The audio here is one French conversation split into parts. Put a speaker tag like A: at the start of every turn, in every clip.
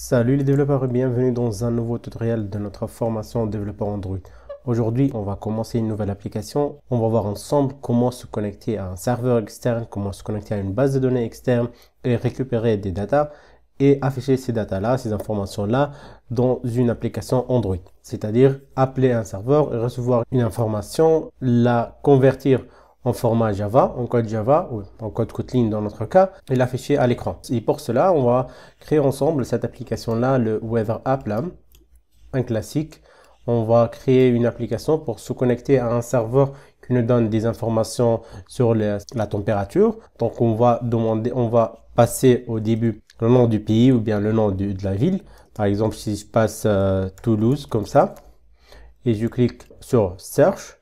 A: Salut les développeurs et bienvenue dans un nouveau tutoriel de notre formation développeur Android. Aujourd'hui, on va commencer une nouvelle application. On va voir ensemble comment se connecter à un serveur externe, comment se connecter à une base de données externe et récupérer des datas et afficher ces datas-là, ces informations-là dans une application Android. C'est-à-dire appeler un serveur et recevoir une information, la convertir en format Java, en code Java ou en code Kotlin dans notre cas, et l'afficher à l'écran. Et pour cela, on va créer ensemble cette application-là, le Weather App, là, un classique. On va créer une application pour se connecter à un serveur qui nous donne des informations sur la température. Donc on va passer au début le nom du pays ou bien le nom de la ville. Par exemple, si je passe Toulouse comme ça et je clique sur Search,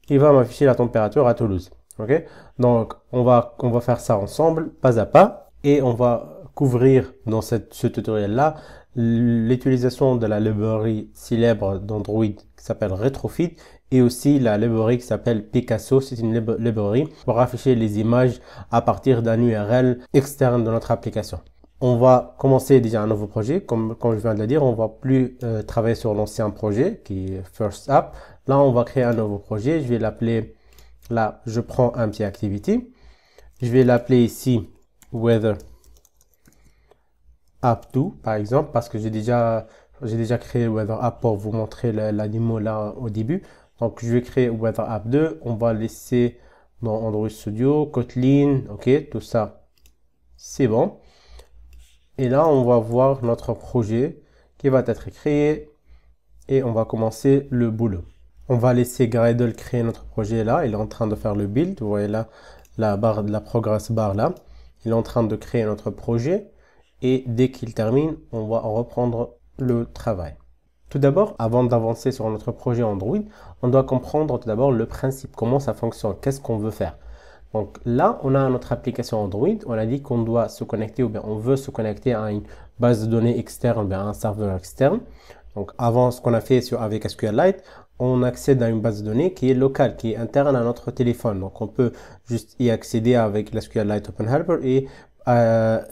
A: il va m'afficher la température à Toulouse. Ok, donc on va faire ça ensemble, pas à pas, et on va couvrir dans ce tutoriel-là l'utilisation de la librairie célèbre d'Android qui s'appelle Retrofit et aussi la librairie qui s'appelle Picasso. C'est une librairie pour afficher les images à partir d'un URL externe de notre application. On va commencer déjà un nouveau projet. Comme je viens de le dire, on va plus travailler sur l'ancien projet qui est First App. Là, on va créer un nouveau projet. Je vais l'appeler, là, je prends un petit activity. Je vais l'appeler ici Weather App 2, par exemple, parce que j'ai déjà créé Weather App pour vous montrer la démo là au début. Donc, je vais créer Weather App 2. On va laisser dans Android Studio, Kotlin, ok, tout ça, c'est bon. Et là, on va voir notre projet qui va être créé et on va commencer le boulot. On va laisser Gradle créer notre projet là. Il est en train de faire le build. Vous voyez là, la progress bar là. Il est en train de créer notre projet. Et dès qu'il termine, on va reprendre le travail. Tout d'abord, avant d'avancer sur notre projet Android, on doit comprendre tout d'abord le principe, comment ça fonctionne, qu'est-ce qu'on veut faire. Donc là, on a notre application Android. On a dit qu'on doit se connecter ou bien on veut se connecter à une base de données externe ou bien à un serveur externe. Donc avant, ce qu'on a fait avec SQLite, on accède à une base de données qui est locale, qui est interne à notre téléphone. Donc on peut juste y accéder avec l'SQLite Open Helper et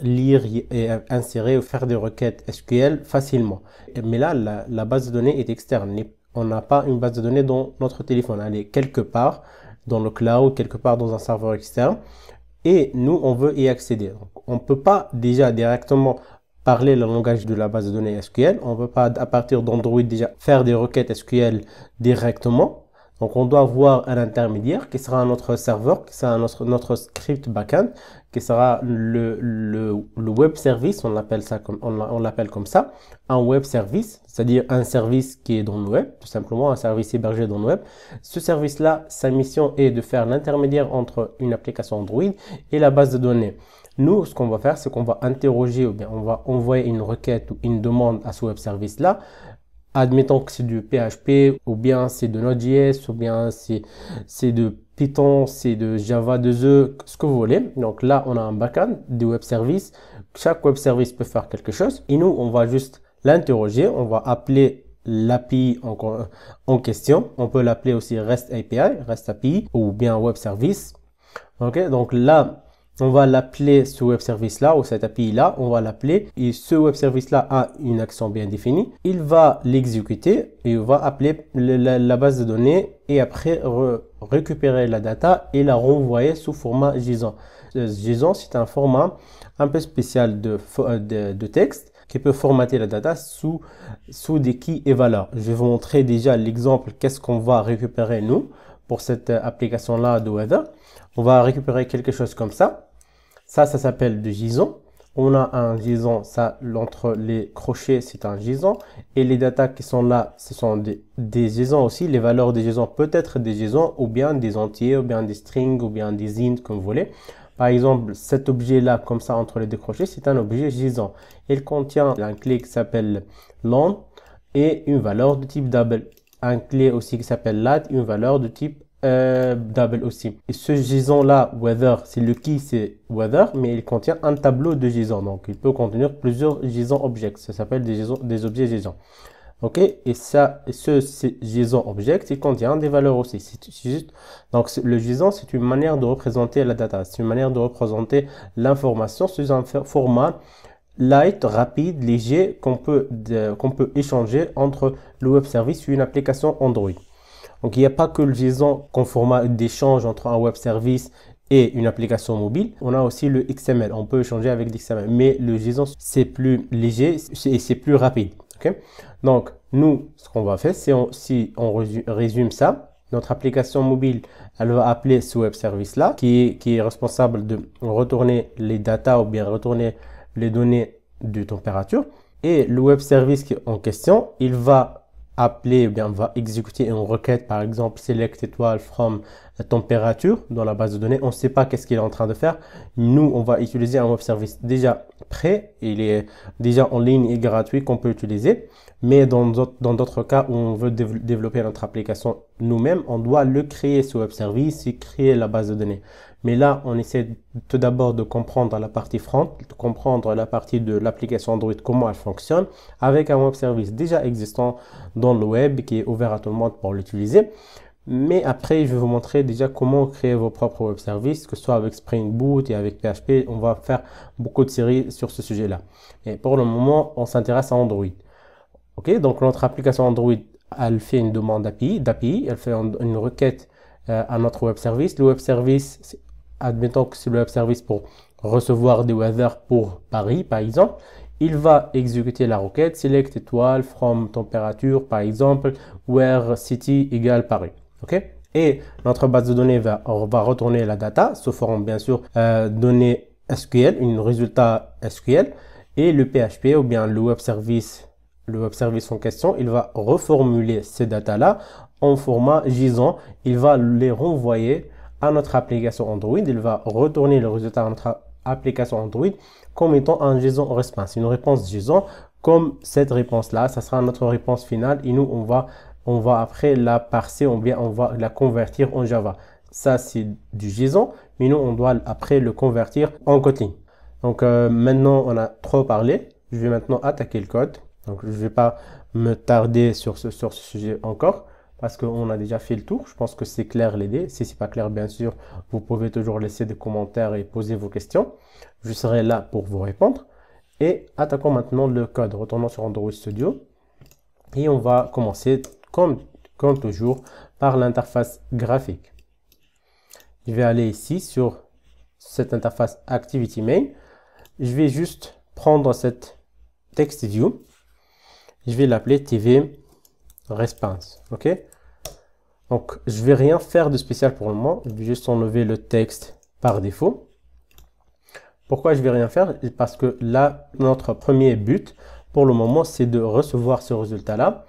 A: lire et insérer ou faire des requêtes SQL facilement. Mais là, la base de données est externe. On n'a pas une base de données dans notre téléphone. Elle est quelque part dans le cloud, quelque part dans un serveur externe. Et nous, on veut y accéder. Donc, on ne peut pas déjà directement parler le langage de la base de données SQL. On ne peut pas, à partir d'Android, déjà faire des requêtes SQL directement. Donc, on doit avoir un intermédiaire qui sera notre serveur, qui sera notre script backend, qui sera le web service, on l'appelle comme ça, un web service, c'est-à-dire un service qui est dans le web, tout simplement un service hébergé dans le web. Ce service-là, sa mission est de faire l'intermédiaire entre une application Android et la base de données. Nous, ce qu'on va faire, c'est qu'on va interroger ou bien on va envoyer une requête ou une demande à ce web service-là. Admettons que c'est du PHP, ou bien c'est de Node.js, ou bien c'est de Python, c'est de Java 2E, ce que vous voulez. Donc là, on a un backend des web services. Chaque web service peut faire quelque chose. Et nous, on va juste l'interroger. On va appeler l'API en question. On peut l'appeler aussi REST API, ou bien web service. Ok, donc là, on va l'appeler ce web service là ou cette API là, on va l'appeler et ce web service là a une action bien définie. Il va l'exécuter et il va appeler la base de données et après récupérer la data et la renvoyer sous format JSON. JSON, c'est un format un peu spécial de texte qui peut formater la data sous des keys et valeurs. Je vais vous montrer déjà l'exemple, qu'est-ce qu'on va récupérer nous pour cette application là de Weather. On va récupérer quelque chose comme ça. Ça s'appelle du JSON. On a un JSON, ça, entre les crochets, c'est un JSON. Et les datas qui sont là, ce sont des JSON aussi. Les valeurs des JSON peuvent être des JSON ou bien des entiers, ou bien des strings, ou bien des int, comme vous voulez. Par exemple, cet objet-là, comme ça, entre les deux crochets, c'est un objet JSON. Il contient un clé qui s'appelle long et une valeur de type double. Un clé aussi qui s'appelle lat, une valeur de type double aussi. Et ce JSON là, weather, c'est le key, c'est weather, mais il contient un tableau de JSON. Donc, il peut contenir plusieurs JSON objects. Ça s'appelle des objets JSON. Ok, et ce JSON object, il contient des valeurs aussi. Donc, le JSON, c'est une manière de représenter la data. C'est une manière de représenter l'information sous un format light, rapide, léger qu'on peut échanger entre le web service et une application Android. Donc il n'y a pas que le JSON comme format d'échange entre un web service et une application mobile. On a aussi le XML. On peut échanger avec l'XML, mais le JSON c'est plus léger et c'est plus rapide. Okay? Donc nous, ce qu'on va faire, c'est si on résume ça, notre application mobile, elle va appeler ce web service là qui est responsable de retourner les datas ou bien retourner les données de température. Et le web service en question, il va appeler ou bien va exécuter une requête, par exemple select étoile from température dans la base de données. On ne sait pas qu'est-ce qu'il est en train de faire. Nous, on va utiliser un web service déjà prêt, il est déjà en ligne et gratuit qu'on peut utiliser. Mais dans d'autres cas où on veut développer notre application nous-mêmes, on doit le créer, ce web service, et créer la base de données. Mais là, on essaie tout d'abord de comprendre la partie front, de comprendre la partie de l'application Android, comment elle fonctionne, avec un web service déjà existant dans le web qui est ouvert à tout le monde pour l'utiliser. Mais après, je vais vous montrer déjà comment créer vos propres web services, que ce soit avec Spring Boot et avec PHP. On va faire beaucoup de séries sur ce sujet-là. Et pour le moment, on s'intéresse à Android. Ok, donc notre application Android, elle fait une demande d'API, elle fait une requête à notre web service. Le web service, admettons que c'est le web service pour recevoir des weather pour Paris, par exemple. Il va exécuter la requête select étoile from température, par exemple, where city égale Paris. Ok, et notre base de données va retourner la data sous forme, bien sûr, données SQL, un résultat SQL, et le PHP ou bien le web service en question, il va reformuler ces datas-là en format JSON. Il va les renvoyer à notre application Android. Il va retourner le résultat à notre application Android comme étant un JSON response, une réponse JSON. Comme cette réponse-là, ça sera notre réponse finale et nous, on va après la parser ou bien on va la convertir en Java. Ça, c'est du JSON, mais nous, on doit après le convertir en Kotlin. Donc, maintenant, on a trop parlé. Je vais maintenant attaquer le code. Donc, je ne vais pas me tarder sur ce sujet encore parce qu'on a déjà fait le tour. Je pense que c'est clair l'idée. Si ce n'est pas clair, bien sûr, vous pouvez toujours laisser des commentaires et poser vos questions. Je serai là pour vous répondre. Et attaquons maintenant le code. Retournons sur Android Studio. Et on va commencer, comme toujours, par l'interface graphique. Je vais aller ici sur cette interface Activity Main. Je vais juste prendre cette text view. Je vais l'appeler TV Response. Ok. Donc, je vais rien faire de spécial pour le moment. Je vais juste enlever le texte par défaut. Pourquoi je vais rien faire? Parce que là, notre premier but pour le moment, c'est de recevoir ce résultat-là.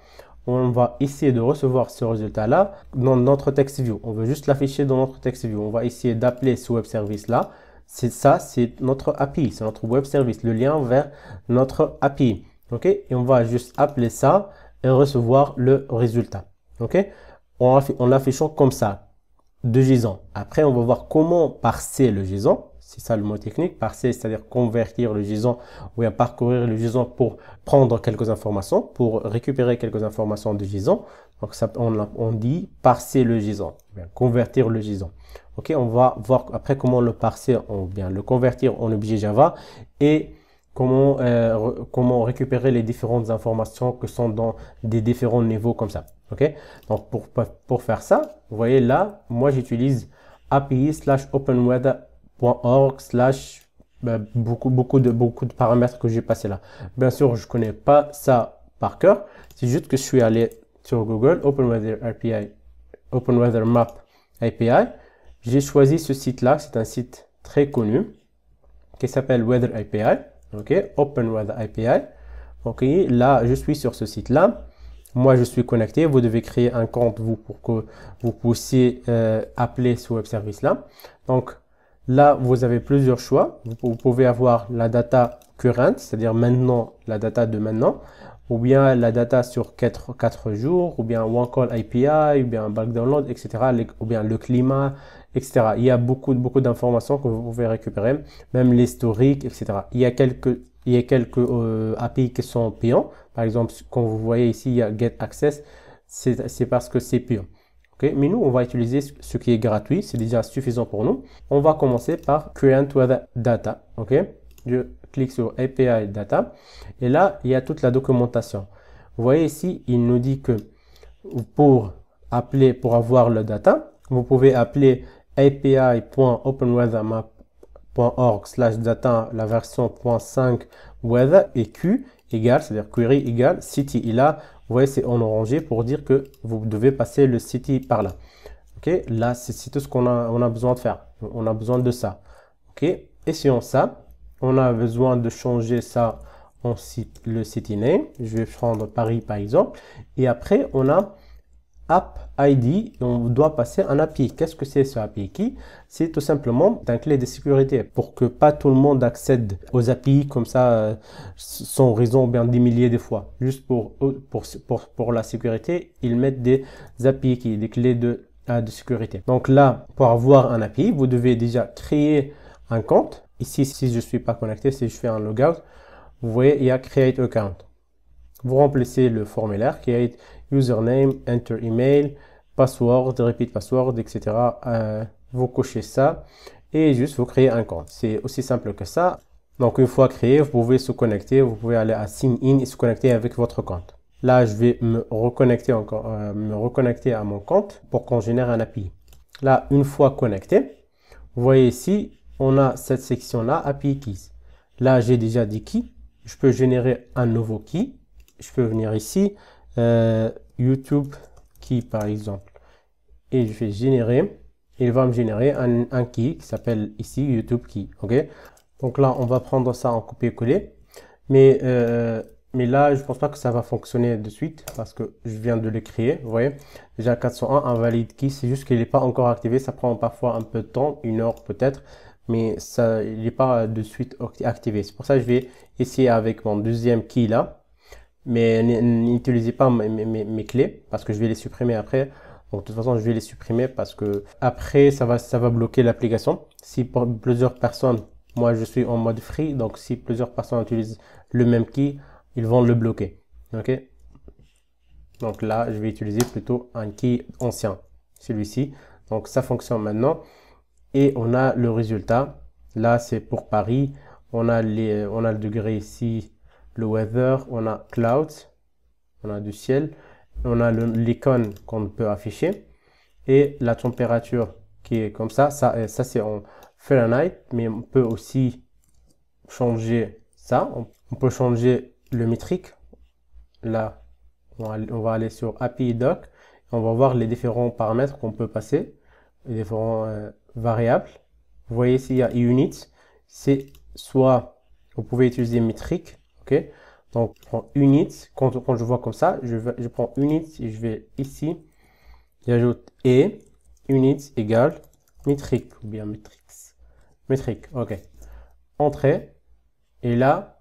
A: On va essayer de recevoir ce résultat-là dans notre text view. On veut juste l'afficher dans notre text view. On va essayer d'appeler ce web service-là. C'est ça, c'est notre API, c'est notre web service, le lien vers notre API. Ok, et on va juste appeler ça et recevoir le résultat. Ok, en l'affichant comme ça, de JSON. Après, on va voir comment parser le JSON. C'est ça le mot technique. Parser, c'est-à-dire convertir le JSON ou bien parcourir le JSON pour prendre quelques informations, pour récupérer quelques informations de JSON. Donc, ça, on dit parser le JSON, bien convertir le JSON. Ok, on va voir après comment le parser, ou bien le convertir en objet Java et comment récupérer les différentes informations que sont dans des différents niveaux comme ça. Ok, donc pour faire ça, vous voyez là, moi j'utilise api/openweather.org/ beaucoup de paramètres que j'ai passé là. Bien sûr, je connais pas ça par cœur. C'est juste que je suis allé sur Google, Open Weather Map API. J'ai choisi ce site-là, c'est un site très connu qui s'appelle Weather API. Ok, Open Weather API. Ok, là, je suis sur ce site-là. Moi, je suis connecté. Vous devez créer un compte, vous, pour que vous puissiez appeler ce web service-là. Donc, là, vous avez plusieurs choix. Vous pouvez avoir la data current, c'est-à-dire maintenant, la data de maintenant, ou bien la data sur 4 jours, ou bien one call API, ou bien bulk download, etc., ou bien le climat, etc. Il y a beaucoup d'informations que vous pouvez récupérer, même l'historique, etc. Il y a quelques API qui sont payants. Par exemple, quand vous voyez ici, il y a Get Access, c'est parce que c'est payant. Okay? Mais nous, on va utiliser ce qui est gratuit, c'est déjà suffisant pour nous. On va commencer par Current Weather Data. Okay? Je clique sur API Data. Et là, il y a toute la documentation. Vous voyez ici, il nous dit que pour avoir le data, vous pouvez appeler api.openweathermap.org/data, la version .5 weather, et q égale, c'est-à-dire query égale city. Et là, vous voyez, c'est en orangé pour dire que vous devez passer le city par là. Ok, là, c'est tout ce qu'on a besoin de faire. On a besoin de ça. Ok, essayons ça. On a besoin de changer ça en le city name. Je vais prendre Paris par exemple. Et après, on a App ID, on doit passer un API. Qu'est-ce que c'est ce API key? C'est tout simplement un clé de sécurité pour que pas tout le monde accède aux API comme ça sans raison, bien des milliers de fois. Juste pour la sécurité, ils mettent des API key, des clés de sécurité. Donc là, pour avoir un API, vous devez déjà créer un compte. Ici, si je suis pas connecté, si je fais un logout, vous voyez, il y a Create Account. Vous remplissez le formulaire, create username, enter email, password, repeat password, etc. Vous cochez ça et juste vous créez un compte. C'est aussi simple que ça. Donc une fois créé, vous pouvez se connecter, vous pouvez aller à sign in et se connecter avec votre compte. Là, je vais me reconnecter à mon compte pour qu'on génère un API. Là, une fois connecté, vous voyez ici, on a cette section-là, API Keys. Là, j'ai déjà des keys. Je peux générer un nouveau key. Je peux venir ici, YouTube Key par exemple. Et je vais générer. Il va me générer un key qui s'appelle ici YouTube Key. Ok. Donc là, on va prendre ça en copier-coller. Mais là, je pense pas que ça va fonctionner de suite parce que je viens de le créer. Vous voyez, déjà 401 invalide key. C'est juste qu'il n'est pas encore activé. Ça prend parfois un peu de temps, 1 heure peut-être. Mais ça, il n'est pas de suite activé. C'est pour ça que je vais essayer avec mon deuxième key là. Mais n'utilisez pas mes clés parce que je vais les supprimer après. Donc de toute façon, je vais les supprimer parce que après, ça va bloquer l'application. Si pour plusieurs personnes, moi je suis en mode free, donc si plusieurs personnes utilisent le même key, ils vont le bloquer. Ok. Donc là, je vais utiliser plutôt un key ancien, celui-ci. Donc ça fonctionne maintenant. Et on a le résultat. Là, c'est pour Paris. On a le degré ici. Le weather, on a clouds, on a du ciel, on a l'icône qu'on peut afficher et la température qui est comme ça. Ça c'est en Fahrenheit, mais on peut aussi changer ça. On peut changer le métrique. Là, on va aller sur API Doc. On va voir les différents paramètres qu'on peut passer, les différents variables. Vous voyez ici, il y a units. C'est soit vous pouvez utiliser métrique. Ok, donc je prends units, quand je vois comme ça, je prends units et je vais ici, j'ajoute et units égale métrique ou bien métrique, ok, entrée, et là,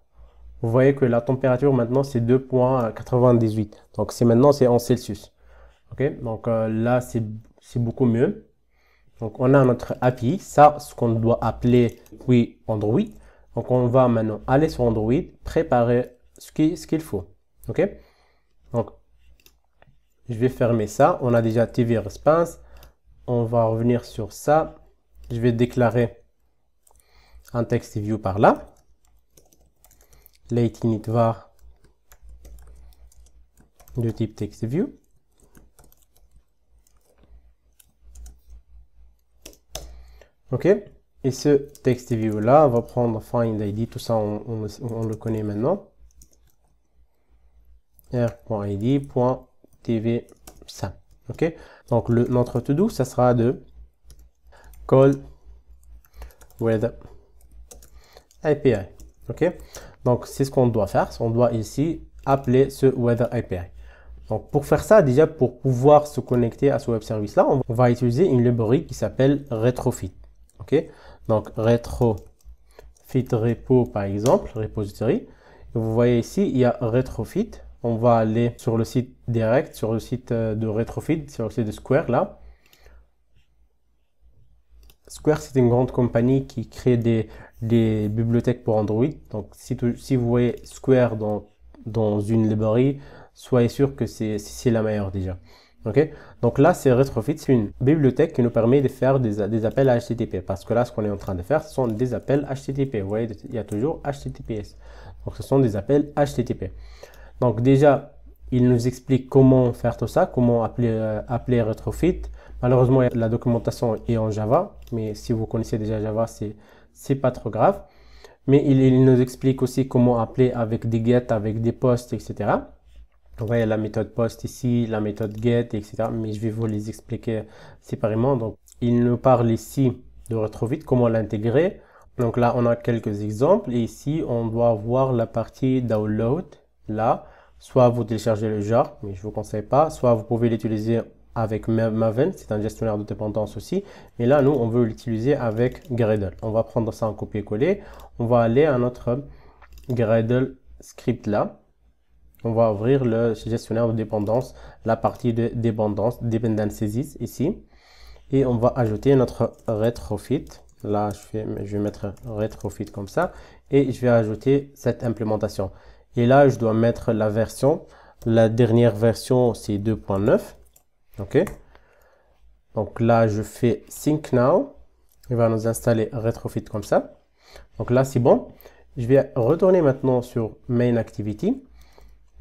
A: vous voyez que la température maintenant c'est 2,98, donc maintenant c'est en Celsius, ok, donc là c'est beaucoup mieux. Donc on a notre API, ça ce qu'on doit appeler oui Android. Donc on va maintenant aller sur Android, préparer ce qu'il faut. Ok. Donc je vais fermer ça. On a déjà TV Response. On va revenir sur ça. Je vais déclarer un text view par là. Late init var de type text view. Ok. Et ce text view là, on va prendre find id, tout ça on le connaît maintenant. r.id.tv ça. Ok. Donc notre to do, ça sera de call weather API. Ok. Donc c'est ce qu'on doit faire. On doit ici appeler ce weather API. Donc pour faire ça, déjà pour pouvoir se connecter à ce web service là, on va utiliser une librairie qui s'appelle Retrofit. Ok. Donc retrofit repo par exemple, repository. Vous voyez ici, il y a retrofit. On va aller sur le site direct, sur le site de retrofit, sur le site de Square là. Square, c'est une grande compagnie qui crée des bibliothèques pour Android. Donc si vous voyez Square dans une librairie, soyez sûr que c'est la meilleure déjà. Ok, donc là, c'est Retrofit, c'est une bibliothèque qui nous permet de faire des appels à HTTP. Parce que là, ce qu'on est en train de faire, ce sont des appels HTTP. Vous voyez, il y a toujours HTTPS. Donc, ce sont des appels HTTP. Donc, déjà, il nous explique comment faire tout ça, comment appeler Retrofit. Malheureusement, la documentation est en Java, mais si vous connaissez déjà Java, c'est pas trop grave. Mais il nous explique aussi comment appeler avec des get, avec des posts, etc. Vous voyez la méthode post ici, la méthode get, etc. Mais je vais vous les expliquer séparément. Donc, il nous parle ici de Retrofit, comment l'intégrer. Donc là, on a quelques exemples. Et ici, on doit voir la partie download. Là, soit vous téléchargez le jar, mais je ne vous conseille pas. Soit vous pouvez l'utiliser avec Maven, c'est un gestionnaire de dépendance aussi. Mais là, nous, on veut l'utiliser avec Gradle. On va prendre ça en copier-coller. On va aller à notre Gradle script là. On va ouvrir le gestionnaire de dépendance, la partie de dépendance, dependencies ici. Et on va ajouter notre retrofit. Là, je vais mettre retrofit comme ça. Et je vais ajouter cette implémentation. Et là, je dois mettre la version. La dernière version, c'est 2.9. OK. Donc là, je fais sync now. Il va nous installer retrofit comme ça. Donc là, c'est bon. Je vais retourner maintenant sur main activity.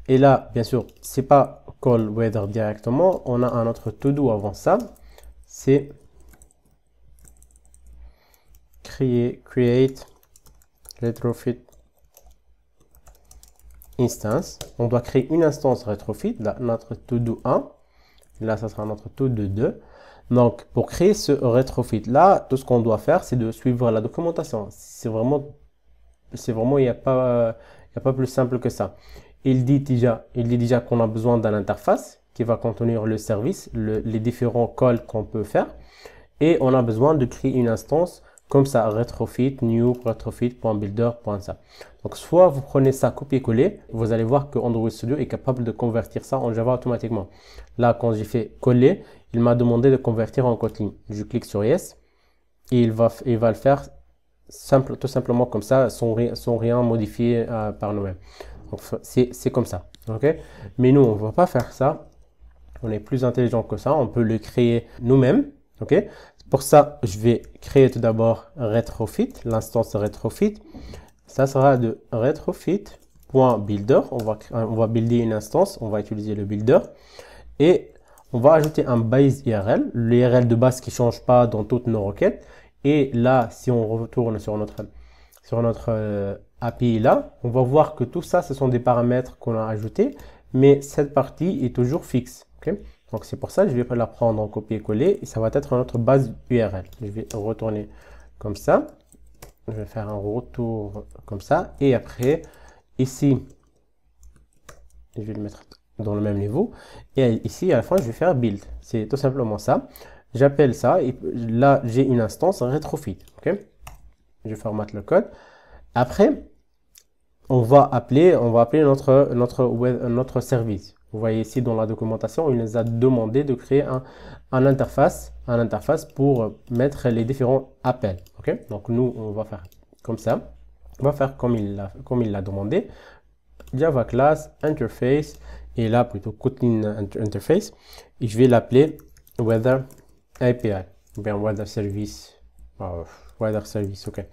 A: Et là, bien sûr, c'est pas call weather directement. On a un autre to-do avant ça. C'est create retrofit instance. On doit créer une instance retrofit. Là, notre to-do 1. Là, ça sera notre to-do 2. Donc, pour créer ce retrofit là, tout ce qu'on doit faire, c'est de suivre la documentation. C'est vraiment, il n'y a pas plus simple que ça. Il dit déjà qu'on a besoin d'une interface qui va contenir le service, les différents calls qu'on peut faire. Et on a besoin de créer une instance comme ça, retrofit, new, retrofit.builder.ça. Donc, soit vous prenez ça, copier-coller, vous allez voir que Android Studio est capable de convertir ça en Java automatiquement. Là, quand j'ai fait coller, il m'a demandé de convertir en Kotlin. Je clique sur Yes et il va le faire tout simplement comme ça, sans rien modifier par nous-mêmes. C'est comme ça, ok? Mais nous, on ne va pas faire ça. On est plus intelligent que ça. On peut le créer nous-mêmes, ok? Pour ça, je vais créer tout d'abord retrofit, l'instance retrofit. Ça sera de retrofit.builder. On va builder une instance. On va utiliser le builder et on va ajouter un base URL, l'URL de base qui ne change pas dans toutes nos requêtes. Et là, si on retourne sur notre API là, on va voir que tout ça, ce sont des paramètres qu'on a ajoutés, mais cette partie est toujours fixe. Okay? Donc c'est pour ça que je vais la prendre en copier-coller et ça va être notre base URL. Je vais retourner comme ça. Je vais faire un retour comme ça. Et après, ici, je vais le mettre dans le même niveau. Et ici, à la fin, je vais faire build. C'est tout simplement ça. J'appelle ça et là, j'ai une instance retrofit. Okay? Je formate le code. Après, on va appeler notre service. Vous voyez ici dans la documentation, il nous a demandé de créer un interface pour mettre les différents appels. Okay? Donc nous, on va faire comme ça. On va faire comme il l'a demandé. Java class interface et là plutôt Kotlin interface. Et je vais l'appeler weather API ou bien weather service. Weather service, ok.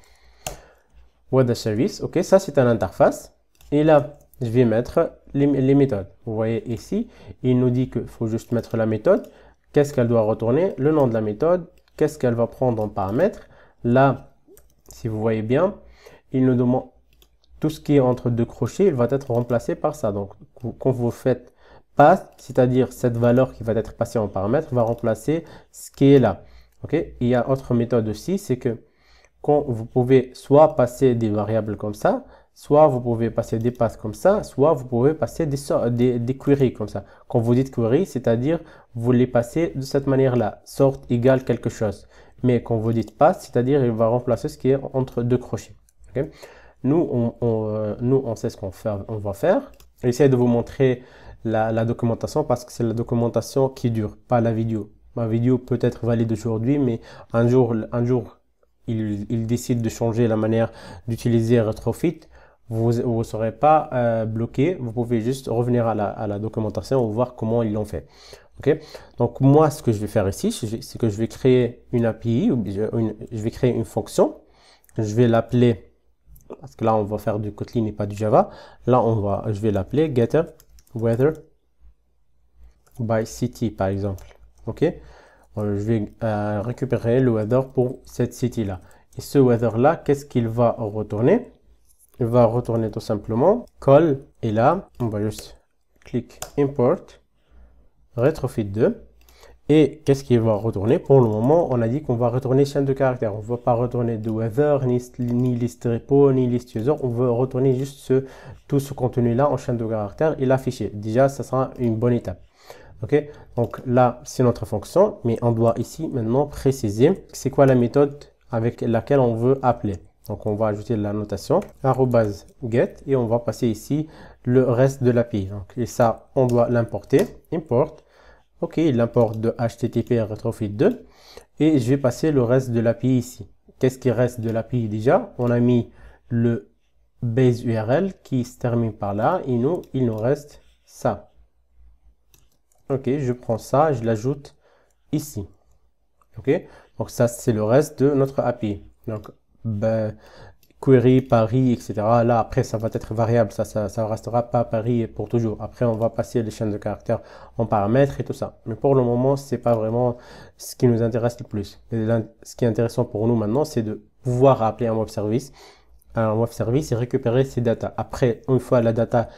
A: Weather service, ok. Ça c'est une interface. Et là, je vais mettre les méthodes. Vous voyez ici, il nous dit qu'il faut juste mettre la méthode. Qu'est-ce qu'elle doit retourner? Le nom de la méthode. Qu'est-ce qu'elle va prendre en paramètre? Là, si vous voyez bien, il nous demande tout ce qui est entre deux crochets, il va être remplacé par ça. Donc, quand vous faites pass, c'est-à-dire cette valeur qui va être passée en paramètre, va remplacer ce qui est là. Ok? Il y a autre méthode aussi, c'est que quand vous pouvez soit passer des variables comme ça, soit vous pouvez passer des passes comme ça, soit vous pouvez passer des queries comme ça. Quand vous dites query, c'est-à-dire vous les passez de cette manière-là, sort égale quelque chose. Mais quand vous dites pass, c'est-à-dire il va remplacer ce qui est entre deux crochets. Okay? Nous, on sait ce qu'on va faire. J'essaie de vous montrer la documentation parce que c'est la documentation qui dure, pas la vidéo. Ma vidéo peut être valide aujourd'hui, mais un jour il décide de changer la manière d'utiliser Retrofit. vous ne serez pas bloqué. Vous pouvez juste revenir à la documentation et voir comment ils l'ont fait. Ok, donc moi, ce que je vais faire ici, c'est que je vais créer une API, je vais créer une fonction. Je vais l'appeler, parce que là, on va faire du Kotlin et pas du Java. Là, je vais l'appeler getter weather by city, par exemple. Ok, je vais récupérer le weather pour cette city-là. Et ce weather-là, qu'est-ce qu'il va retourner? Il va retourner tout simplement call. Et là, on va juste cliquer import retrofit 2. Et qu'est-ce qu'il va retourner? Pour le moment, on a dit qu'on va retourner chaîne de caractères. On ne va pas retourner de weather, ni liste repo, ni liste user. On veut retourner juste tout ce contenu-là en chaîne de caractères et l'afficher. Déjà, ça sera une bonne étape. Ok, donc là, c'est notre fonction, mais on doit ici maintenant préciser c'est quoi la méthode avec laquelle on veut appeler. Donc, on va ajouter la notation @get et on va passer ici le reste de l'API. Et ça, on doit l'importer. Import. Ok, il importe de HTTP retrofit 2 et je vais passer le reste de l'API ici. Qu'est-ce qui reste de l'API déjà? On a mis le base URL qui se termine par là et il nous reste ça. Ok, je prends ça, je l'ajoute ici. Ok, donc ça c'est le reste de notre API. Donc, query, Paris, etc. Là, après, ça va être variable. Ça restera pas Paris pour toujours. Après, on va passer les chaînes de caractères en paramètres et tout ça. Mais pour le moment, c'est pas vraiment ce qui nous intéresse le plus. Et là, ce qui est intéressant pour nous maintenant, c'est de pouvoir appeler un web service et récupérer ces data. Après, une fois la data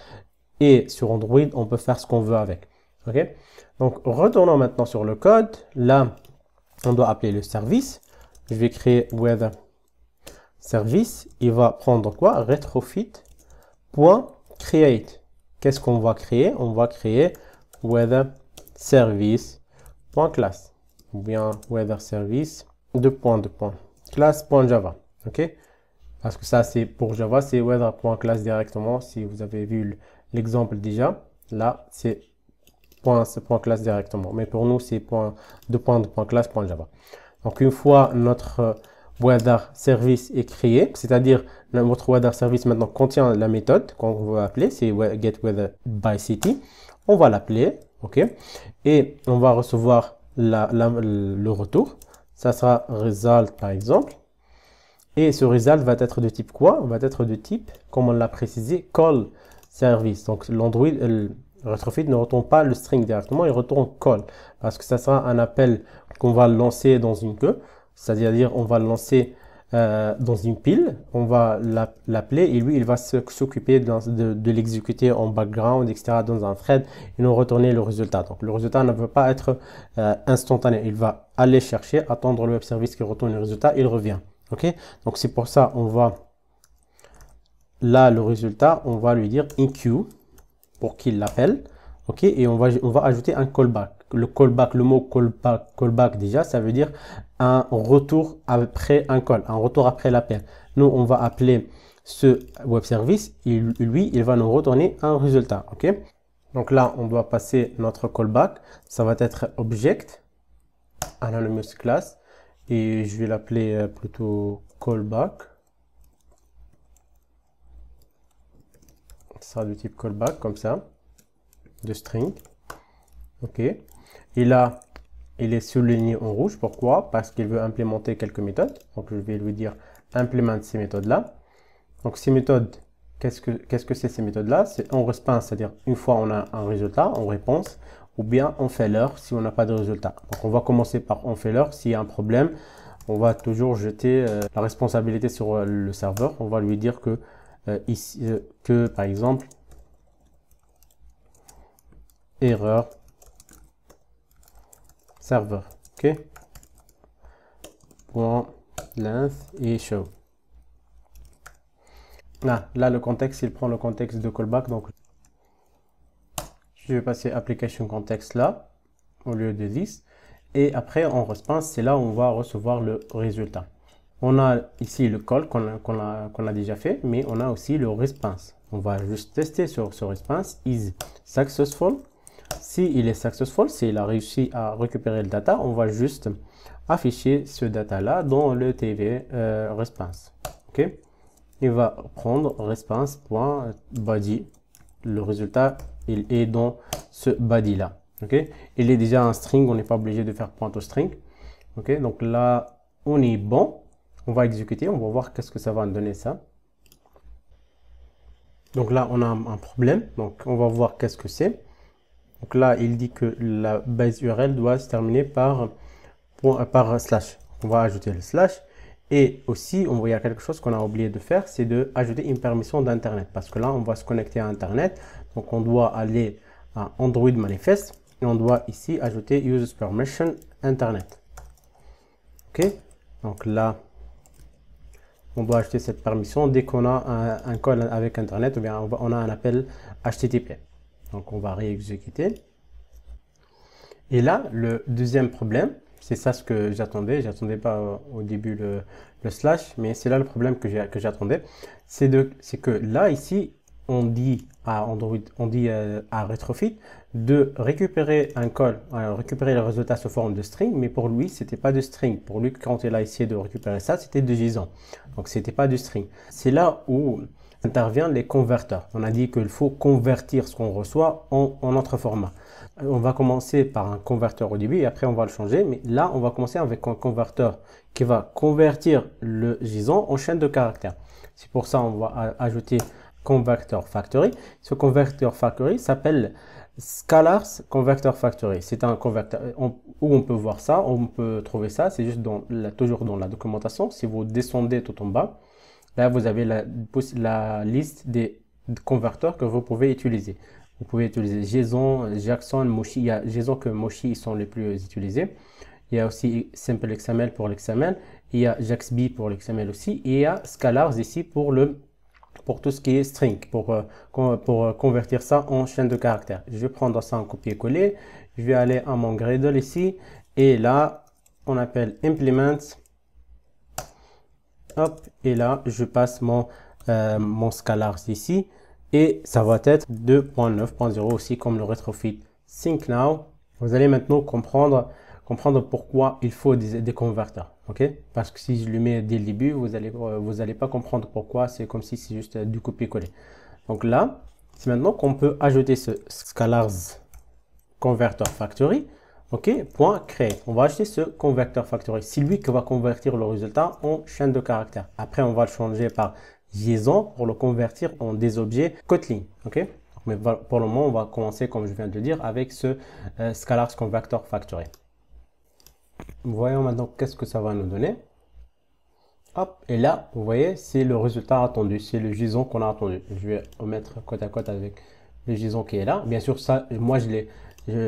A: est sur Android, on peut faire ce qu'on veut avec. Ok? Donc, retournons maintenant sur le code. Là, on doit appeler le service. Je vais créer weather service, il va prendre quoi? Retrofit.create. Qu'est-ce qu'on va créer? On va créer weather service.class ou bien weather service class.java. Ok? Parce que ça, c'est pour Java, c'est weather.class directement. Si vous avez vu l'exemple déjà, là, c'est .class directement. Mais pour nous, c'est .class.java. Donc, une fois notre weather service est créé, c'est-à-dire notre weather service maintenant contient la méthode qu'on veut appeler, c'est getWeatherByCity. On va l'appeler, ok, et on va recevoir le retour. Ça sera result par exemple. Et ce result va être de type quoi? Va être de type, comme on l'a précisé, call service. Donc l'Android, retrofit ne retourne pas le string directement, il retourne call parce que ça sera un appel qu'on va lancer dans une queue. C'est-à-dire, on va le lancer dans une pile, on va l'appeler et lui, il va s'occuper de l'exécuter en background, etc., dans un thread et nous retourner le résultat. Donc, le résultat ne peut pas être instantané. Il va aller chercher, attendre le web service qui retourne le résultat, il revient. Ok? Donc, c'est pour ça, on va là, le résultat, on va lui dire enqueue pour qu'il l'appelle. Ok? Et on va ajouter un callback. Le mot callback déjà, ça veut dire un retour après un call, un retour après l'appel. Nous, on va appeler ce web service et lui, il va nous retourner un résultat. Ok? Donc là, on doit passer notre callback. Ça va être object anonymous class et je vais l'appeler plutôt callback. Ça sera du type callback comme ça, de string. Ok? Et là, il est souligné en rouge. Pourquoi? Parce qu'il veut implémenter quelques méthodes. Donc, je vais lui dire implémente ces méthodes-là. Donc, ces méthodes, qu'est-ce que c'est ces méthodes-là? C'est en response, c'est-à-dire une fois on a un résultat, en réponse, ou bien on fait l'heure si on n'a pas de résultat. Donc, on va commencer par on fait l'heure. S'il y a un problème, on va toujours jeter la responsabilité sur le serveur. On va lui dire que, par exemple, erreur serveur, ok, point length et show. Là, le contexte, il prend le contexte de callback, donc je vais passer application context là au lieu de 10 et après en response, c'est là où on va recevoir le résultat. On a ici le call qu'on a déjà fait, mais on a aussi le response. On va juste tester sur ce response is successful. Si il est successful, s'il a réussi à récupérer le data, on va juste afficher ce data là dans le TV response. Ok. il va prendre response.body. Le résultat, il est dans ce body là. Ok, il est déjà un string, on n'est pas obligé de faire point au string. Ok, donc là, on est bon. On va exécuter, on va voir qu'est-ce que ça va nous donner ça. Donc là, on a un problème. Donc, on va voir qu'est-ce que c'est. Donc là, il dit que la base URL doit se terminer par slash. On va ajouter le slash. Et aussi, il y a quelque chose qu'on a oublié de faire, c'est d'ajouter une permission d'Internet. Parce que là, on va se connecter à Internet. Donc, on doit aller à Android Manifest. Et on doit ici ajouter User Permission Internet. OK? Donc là, on doit ajouter cette permission dès qu'on a un call avec Internet ou bien on a un appel HTTP. Donc, on va réexécuter. Et là, le deuxième problème, c'est ça ce que j'attendais. J'attendais pas au début le slash, mais c'est là le problème que j'attendais. C'est que là, ici, on dit à Android, on dit à Retrofit de récupérer un call, récupérer le résultat sous forme de string, mais pour lui, c'était pas de string. Pour lui, quand il a essayé de récupérer ça, c'était de JSON. Donc, c'était pas du string. C'est là où interviennent les converteurs. On a dit qu'il faut convertir ce qu'on reçoit en autre format. On va commencer par un converteur au début et après on va le changer. Mais là, on va commencer avec un converteur qui va convertir le JSON en chaîne de caractères. C'est pour ça qu'on va ajouter Converter Factory. Ce Converter Factory s'appelle Scalars Converter Factory. C'est un converteur où on peut voir ça, on peut trouver ça. C'est juste toujours dans la documentation. Si vous descendez tout en bas, là vous avez la liste des converteurs que vous pouvez utiliser. Vous pouvez utiliser JSON, Jackson, Mochi. Il y a JSON que Mochi sont les plus utilisés. Il y a aussi Simple XML pour l'XML. Il y a JAXB pour l'XML aussi. Et il y a Scalars ici pour tout ce qui est string, pour convertir ça en chaîne de caractères. Je vais prendre ça en copier-coller. Je vais aller à mon Gradle ici. Et là, on appelle Implement. Hop, et là, je passe mon Scalars ici. Et ça va être 2.9.0 aussi comme le Retrofit Sync Now. Vous allez maintenant comprendre pourquoi il faut des converteurs. Ok? Parce que si je le mets dès le début, vous allez pas comprendre pourquoi. C'est comme si c'est juste du copier-coller. Donc là, c'est maintenant qu'on peut ajouter ce Scalars Converter Factory. Ok, point créer. On va ajouter ce Converter Factory. C'est lui qui va convertir le résultat en chaîne de caractères. Après, on va le changer par JSON pour le convertir en des objets Kotlin. Ok, mais pour le moment, on va commencer, comme je viens de le dire, avec ce Scalars Converter Factory. Voyons maintenant qu'est-ce que ça va nous donner. Hop, et là, vous voyez, c'est le résultat attendu, c'est le JSON qu'on a attendu. Je vais remettre côte à côte avec le JSON qui est là. Bien sûr, ça, moi,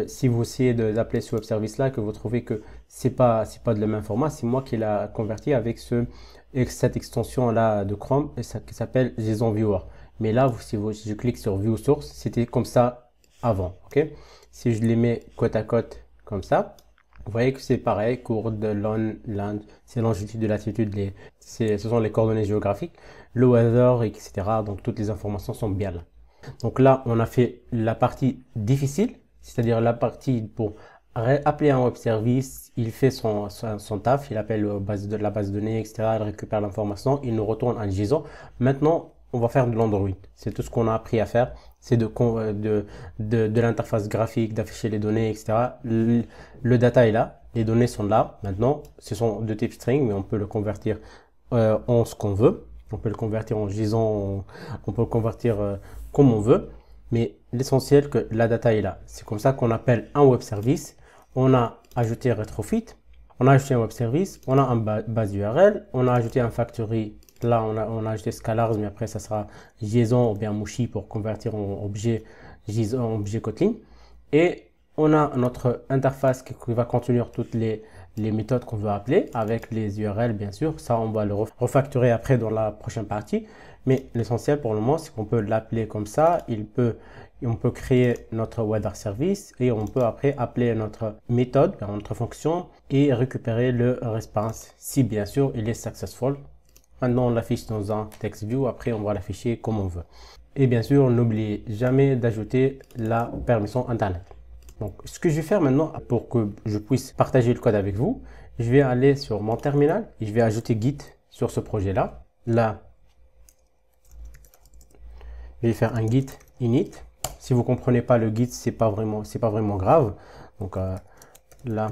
A: si vous essayez d'appeler ce web service là, que vous trouvez que c'est pas de le même format, c'est moi qui l'a converti avec cette extension là de Chrome qui s'appelle JSON Viewer. Mais là, si je clique sur View Source, c'était comme ça avant. Ok, si je les mets côte à côte comme ça, vous voyez que c'est pareil, courbe de land, c'est longitude de latitude, ce sont les coordonnées géographiques, le weather, etc. Donc toutes les informations sont bien là. Donc là, on a fait la partie difficile, c'est-à-dire la partie pour appeler un web service, il fait son taf, il appelle la base de données, etc. Il récupère l'information, il nous retourne un JSON. Maintenant, on va faire de l'Android. C'est tout ce qu'on a appris à faire. C'est de l'interface graphique, d'afficher les données, etc. Le data est là, les données sont là. Maintenant, ce sont de type string, mais on peut le convertir en ce qu'on veut. On peut le convertir en JSON, on peut le convertir comme on veut. Mais l'essentiel que la data est là. C'est comme ça qu'on appelle un web service. On a ajouté Retrofit, on a ajouté un web service, on a un base URL, on a ajouté un factory. Là, on a ajouté Scalars, mais après, ça sera JSON ou bien Mochi pour convertir en objet JSON, en objet Kotlin. Et on a notre interface qui va contenir toutes les méthodes qu'on veut appeler avec les URL, bien sûr. Ça, on va le refactorer après dans la prochaine partie. Mais l'essentiel pour le moment, c'est qu'on peut l'appeler comme ça. On peut créer notre weather service et on peut après appeler notre méthode, notre fonction et récupérer le response si bien sûr il est successful. Maintenant, on l'affiche dans un text view. Après, on va l'afficher comme on veut. Et bien sûr, n'oubliez jamais d'ajouter la permission Internet. Donc, ce que je vais faire maintenant pour que je puisse partager le code avec vous, je vais aller sur mon terminal et je vais ajouter Git sur ce projet-là. Là, je vais faire un git init. Si vous comprenez pas le git, c'est pas vraiment grave. Donc là,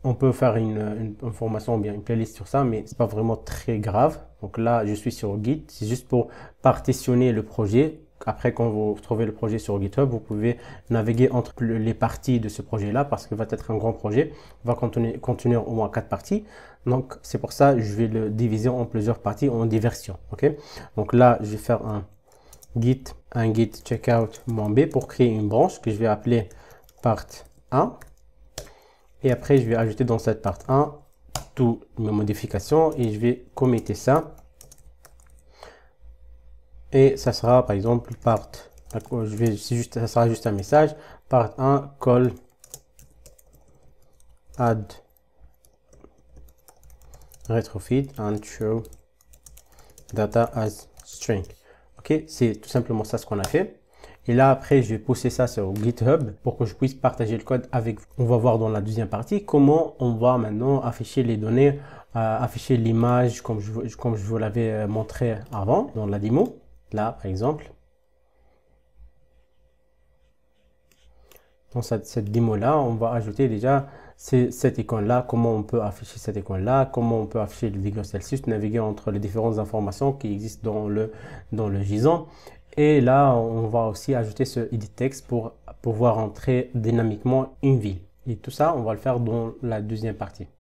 A: on peut faire une formation ou bien une playlist sur ça, mais c'est pas vraiment très grave. Donc là, je suis sur Git. C'est juste pour partitionner le projet. Après, quand vous trouvez le projet sur GitHub, vous pouvez naviguer entre les parties de ce projet-là parce qu'il va être un grand projet. Il va contenir au moins 4 parties. Donc, c'est pour ça que je vais le diviser en plusieurs parties, en des versions. OK? Donc là, je vais faire un git checkout -b pour créer une branche que je vais appeler part 1. Et après, je vais ajouter dans cette part 1 toutes mes modifications et je vais committer ça. Et ça sera par exemple part, ça sera juste un message, part 1 call add retrofit and show data as string. Ok, c'est tout simplement ça ce qu'on a fait. Et là, après, je vais pousser ça sur GitHub pour que je puisse partager le code avec vous. On va voir dans la deuxième partie comment on va maintenant afficher les données, afficher l'image comme je vous l'avais montré avant dans la démo. Là, par exemple. Dans cette démo-là, on va ajouter déjà cette icône-là, comment on peut afficher cette icône-là, comment on peut afficher le degré Celsius, naviguer entre les différentes informations qui existent dans le JSON. Et là, on va aussi ajouter ce edit text pour pouvoir entrer dynamiquement une ville. Et tout ça, on va le faire dans la deuxième partie.